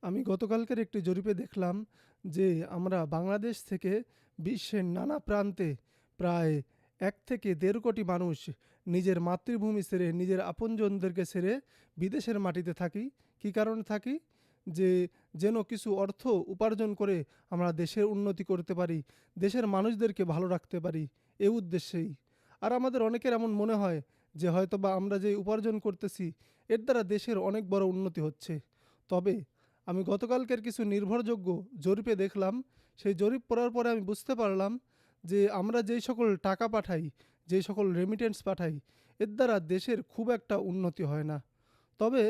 আমি গতকালকের একটি জরিপে দেখলাম যে আমরা বাংলাদেশ থেকে বিশ্বের নানা প্রান্তে প্রায় 1 থেকে 1.5 কোটি মানুষ নিজের মাতৃভূমি ছেড়ে, নিজের আপনজনদেরকে ছেড়ে বিদেশের মাটিতে থাকি। কী কারণে থাকি? যে যেন কিছু অর্থ উপার্জন করে আমরা দেশের উন্নতি করতে পারি, দেশের মানুষদেরকে ভালো রাখতে পারি, এ উদ্দেশ্যেই। আর আমাদের অনেকের এমন মনে হয় যে হয়তোবা আমরা যে উপার্জন করতেছি এর দ্বারা দেশের অনেক বড় উন্নতি হচ্ছে। তবে আমি গতকালকের কিছু নির্ভরযোগ্য জরিপে দেখলাম, সেই জরিপ পড়ার পরে আমি বুঝতে পারলাম যে আমরা যেই সকল টাকা পাঠাই, যেই সকল রেমিটেন্স পাঠাই, এর দ্বারা দেশের খুব একটা উন্নতি হয় না। তবে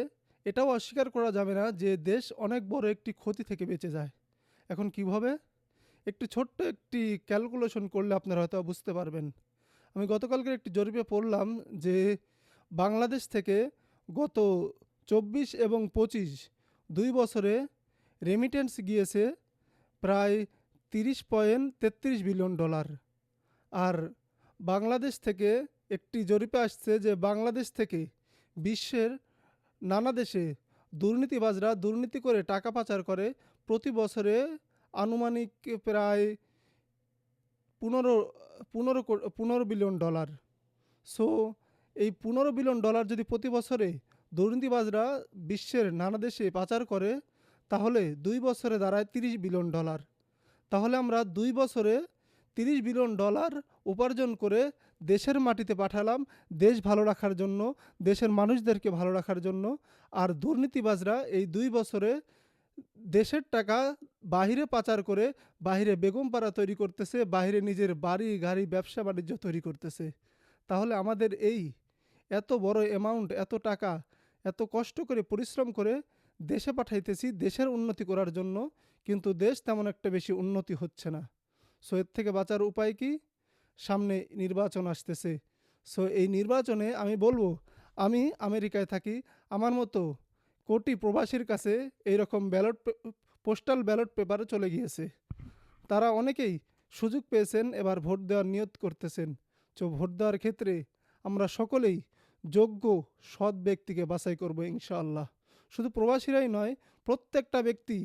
এটাও অস্বীকার করা যাবে না যে দেশ অনেক বড় একটি ক্ষতি থেকে বেঁচে যায়। এখন কিভাবে? ছোট্ট একটি ক্যালকুলেশন করলে আপনারা হয়তো বুঝতে পারবেন। আমি গতকালকের একটি জরিপে পড়লাম যে বাংলাদেশ থেকে গত 24 এবং 25 2 বছরে রেমিটেন্স গিয়েছে প্রায় $30.33 বিলিয়ন। আর বাংলাদেশ থেকে একটি জরিপে আসছে যে বাংলাদেশ থেকে বিশ্বের নানা দেশে দুর্নীতিবাজরা দুর্নীতি করে টাকা পাচার করে প্রতি বছরে আনুমানিক প্রায় 15 বিলিয়ন ডলার। সো এই $15 বিলিয়ন যদি প্রতি বছরে দুর্নীতিবাজরা বিশ্বের নানা দেশে পাচার করে, তাহলে 2 বছরে দাঁড়ায় $30 বিলিয়ন। তাহলে আমরা 2 বছরে $30 বিলিয়ন উপার্জন করে দেশের মাটিতে পাঠালাম দেশ ভালো রাখার জন্য, দেশের মানুষদেরকে ভালো রাখার জন্য। আর দুর্নীতিবাজরা এই 2 বছরে দেশের টাকা বাহিরে পাচার করে বাহিরে বেগমপাড়া তৈরি করতেছে, বাহিরে নিজের বাড়ি গাড়ি ব্যবসা বাণিজ্য তৈরি করতেছে। তাহলে আমাদের এই এত বড় অ্যামাউন্ট, এত টাকা, এত কষ্ট করে পরিশ্রম করে দেশে পাঠাইতেছি দেশের উন্নতি করার জন্য, কিন্তু দেশ তেমন একটা বেশি উন্নতি হচ্ছে না। সো এর থেকে বাঁচার উপায় কি? সামনে নির্বাচন আসতেছে। সো এই নির্বাচনে আমি বলবো, আমি আমেরিকায় থাকি, আমার মতো কোটি প্রবাসীর কাছে এইরকম পোস্টাল ব্যালট পেপার চলে গিয়েছে। তারা অনেকেই সুযোগ পেয়েছেন, এবার ভোট দেওয়ার নিয়ত করতেছেন। ভোট দেওয়ার ক্ষেত্রে আমরা সকলেই যোগ্য সৎ ব্যক্তিকে বাছাই করব ইনশাআল্লাহ। শুধু প্রবাসীরাই নয়, প্রত্যেকটা ব্যক্তি,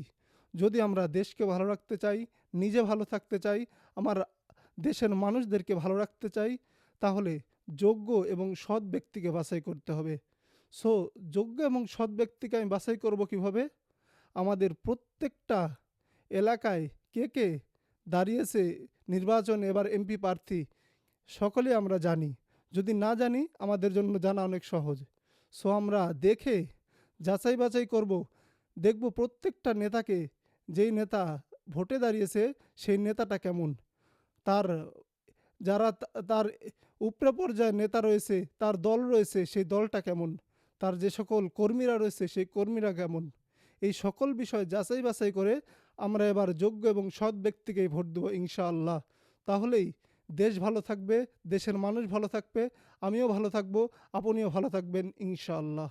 যদি আমরা দেশকে ভালো রাখতে চাই, নিজে ভালো থাকতে চাই, আমার দেশের মানুষদেরকে ভালো রাখতে চাই, তাহলে যোগ্য এবং সৎ ব্যক্তিকে বাছাই করতে হবে। সো যোগ্য এবং সৎ ব্যক্তিকে আমি বাছাই করব কিভাবে? আমাদের প্রত্যেকটা এলাকায় কে কে দাঁড়িয়েছে নির্বাচনে, এবার এমপি প্রার্থী, সকলেই আমরা জানি। যদি না জানি, আমাদের জন্য জানা অনেক সহজ। সো আমরা দেখে যাচাই বাছাই করব, দেখব প্রত্যেকটা নেতাকে, যেই নেতা ভোটে দাঁড়িয়েছে সেই নেতাটা কেমন, তার তার উপরে পর্যায়ের নেতা রয়েছে, তার দল রয়েছে, সেই দলটা কেমন, তার যে সকল কর্মীরা রয়েছে সেই কর্মীরা কেমন। এই সকল বিষয় যাচাই বাছাই করে আমরা এবার যোগ্য এবং সৎ ব্যক্তিকেই ভোট দেবো ইনশাআল্লাহ। তাহলেই দেশ ভালো থাকবে, দেশের মানুষ ভালো থাকবে, আমিও ভালো থাকবো, আপনিও ভালো থাকবেন ইনশাআল্লাহ।